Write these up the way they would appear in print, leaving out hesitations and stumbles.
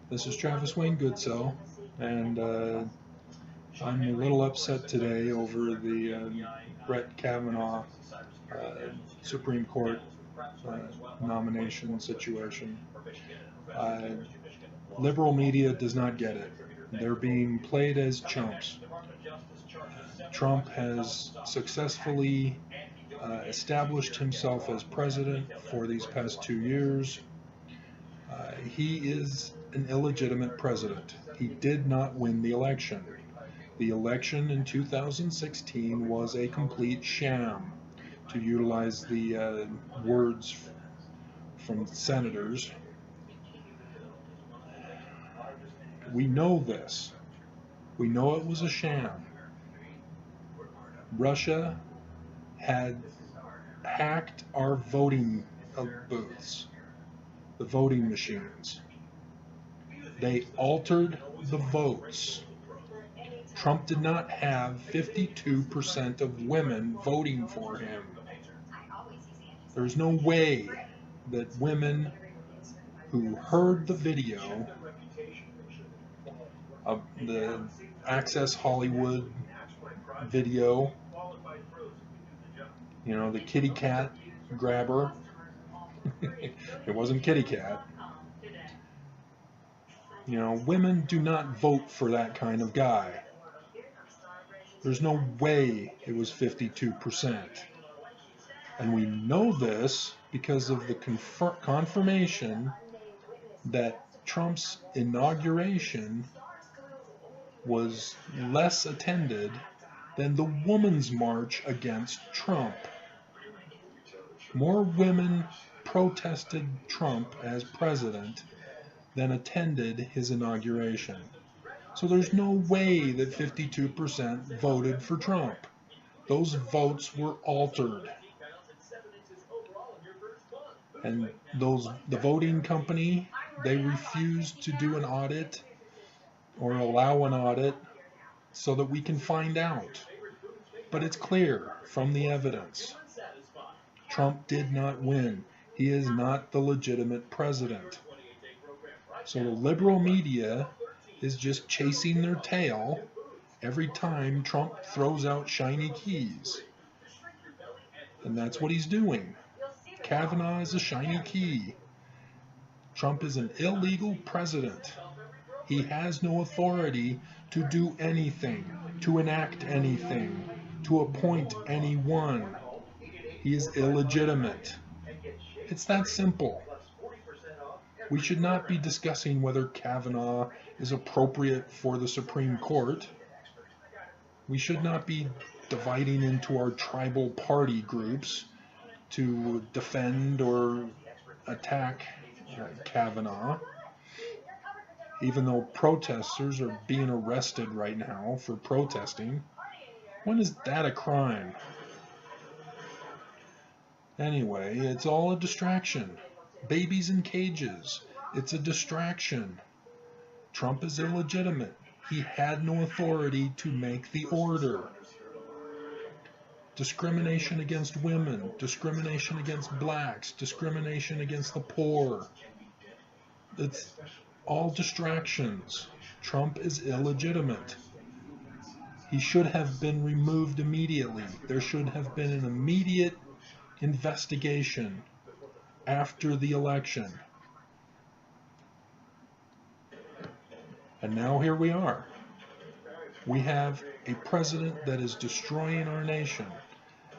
This is Travis Wayne Goodsell, and I'm a little upset today over the Brett Kavanaugh Supreme Court nomination situation. Liberal media does not get it. They're being played as chumps. Trump has successfully established himself as president for these past 2 years. He is an illegitimate president. He did not win the election. The election in 2016 was a complete sham, to utilize the words from senators. We know this. We know it was a sham. Russia had hacked our voting booths, the voting machines. They altered the votes. Trump did not have 52% of women voting for him. There's no way that women who heard the video of the Access Hollywood video, you know, the kitty cat grabber, it wasn't kitty cat. You know, women do not vote for that kind of guy. There's no way it was 52%. And we know this because of the confirmation that Trump's inauguration was less attended than the Women's March against Trump. More women protested Trump as president than attended his inauguration. So there's no way that 52% voted for Trump. Those votes were altered. And the voting company, they refused to do an audit or allow an audit so that we can find out. But it's clear from the evidence. Trump did not win. He is not the legitimate president. So the liberal media is just chasing their tail every time Trump throws out shiny keys. And that's what he's doing. Kavanaugh is a shiny key. Trump is an illegal president. He has no authority to do anything, to enact anything, to appoint anyone. He is illegitimate. It's that simple. We should not be discussing whether Kavanaugh is appropriate for the Supreme Court. We should not be dividing into our tribal party groups to defend or attack Kavanaugh, even though protesters are being arrested right now for protesting. When is that a crime? Anyway, it's all a distraction. Babies in cages. It's a distraction. Trump is illegitimate. He had no authority to make the order. Discrimination against women, discrimination against blacks, discrimination against the poor. It's all distractions. Trump is illegitimate. He should have been removed immediately. There should have been an immediate investigation after the election. And now here we are. We have a president that is destroying our nation.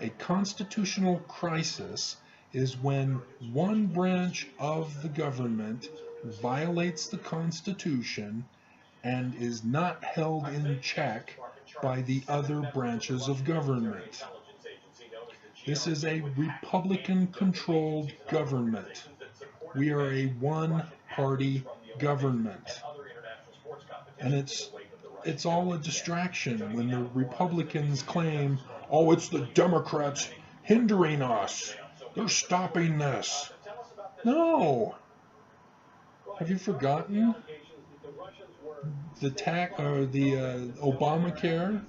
A constitutional crisis is when one branch of the government violates the Constitution and is not held in check by the other branches of government. This is a Republican-controlled government. We are a one-party government. And it's all a distraction when the Republicans claim, oh, it's the Democrats hindering us. They're stopping this. No. Have you forgotten the Obamacare?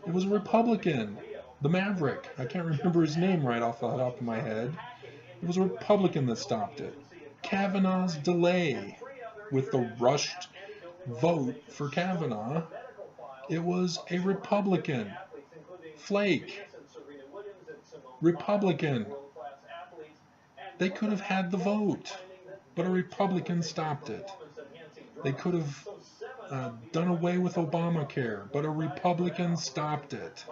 It was a Republican, the Maverick. I can't remember his name right off the top of my head. It was a Republican that stopped it. Kavanaugh's delay with the rushed vote for Kavanaugh, it was a Republican. Flake. Republican. They could have had the vote, but a Republican stopped it. They could have done away with Obamacare, but a Republican stopped it.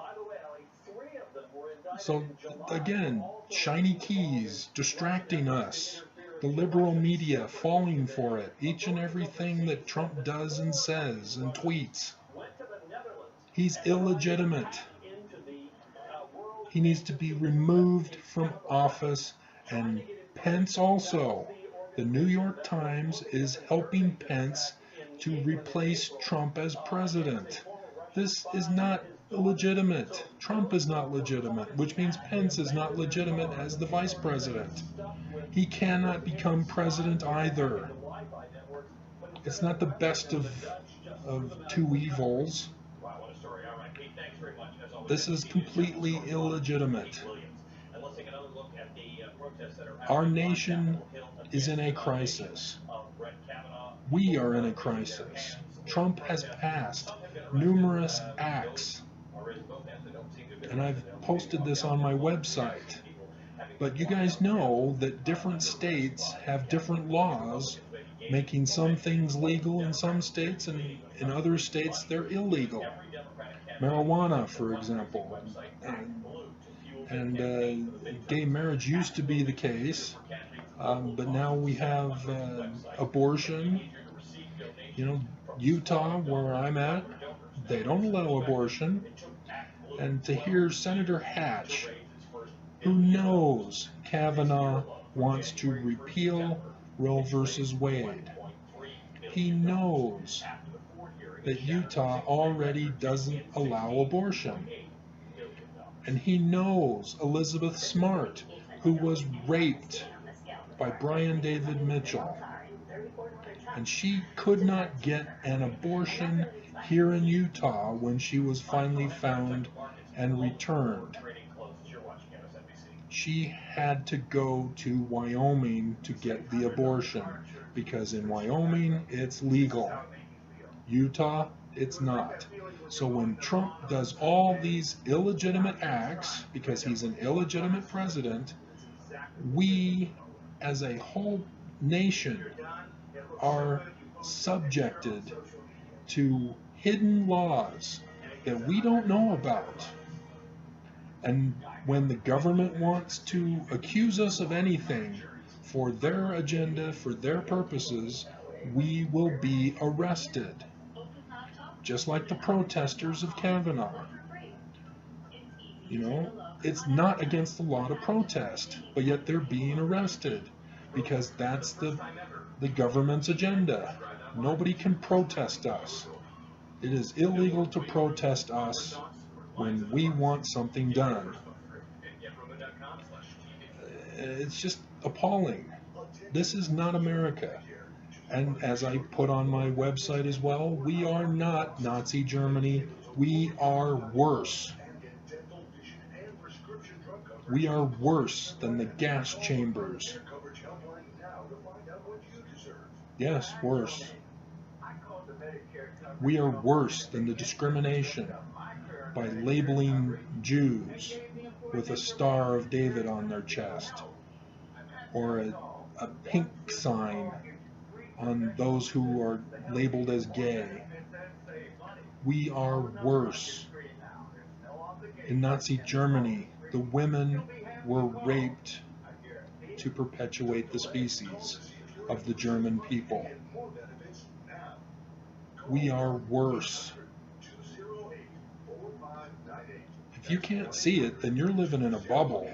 So again, shiny keys distracting us, the liberal media falling for it, each and everything that Trump does and says and tweets. He's illegitimate. He needs to be removed from office, and Pence also. The New York Times is helping Pence to replace Trump as president. This is not legitimate. Trump is not legitimate, which means Pence is not legitimate as the vice president. He cannot become president either. It's not the best of two evils. This is completely illegitimate. Our nation is in a crisis. We are in a crisis. Trump has passed numerous acts, and I've posted this on my website. But you guys know that different states have different laws making some things legal in some states, and in other states they're illegal. Marijuana, for example, and gay marriage used to be the case, but now we have abortion. You know, Utah, where I'm at, they don't allow abortion. And to hear Senator Hatch, who knows Kavanaugh wants to repeal Roe versus Wade, he knows that Utah already doesn't allow abortion. And he knows Elizabeth Smart, who was raped by Brian David Mitchell. And she could not get an abortion here in Utah when she was finally found and returned. She had to go to Wyoming to get the abortion, because in Wyoming it's legal. Utah, it's not. So when Trump does all these illegitimate acts, because he's an illegitimate president, we as a whole nation are subjected to hidden laws that we don't know about. And when the government wants to accuse us of anything for their agenda, for their purposes, we will be arrested. Just like the protesters of Kavanaugh. You know, it's not against the law to protest, but yet they're being arrested because that's the government's agenda. Nobody can protest us. It is illegal to protest us when we want something done. It's just appalling. This is not America. And as I put on my website as well, we are not Nazi Germany. We are worse. We are worse than the gas chambers. Yes, worse. We are worse than the discrimination by labeling Jews with a Star of David on their chest, or a pink sign on those who are labeled as gay. We are worse. In Nazi Germany, the women were raped to perpetuate the species of the German people. We are worse. If you can't see it, then you're living in a bubble.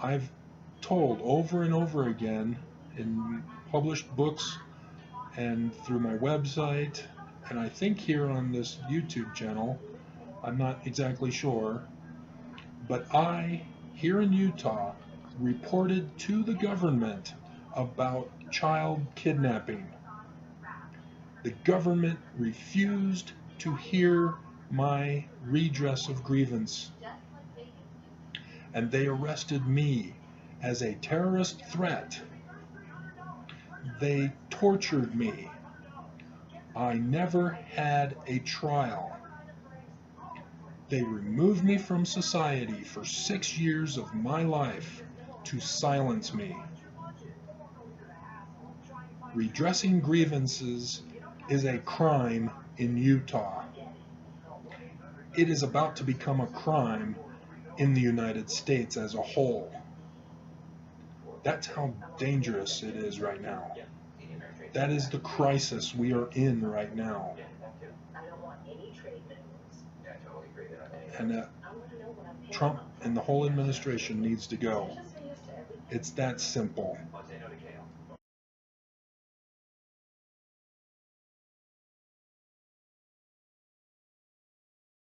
I've told over and over again in published books and through my website, and I think here on this YouTube channel, I'm not exactly sure, but I, here in Utah, reported to the government about child kidnapping. The government refused to hear my redress of grievance, and they arrested me as a terrorist threat. They tortured me. I never had a trial. They removed me from society for 6 years of my life to silence me. Redressing grievances is a crime in Utah. It is about to become a crime in the United States as a whole. That's how dangerous it is right now. That is the crisis we are in right now. And Trump and the whole administration needs to go. It's that simple.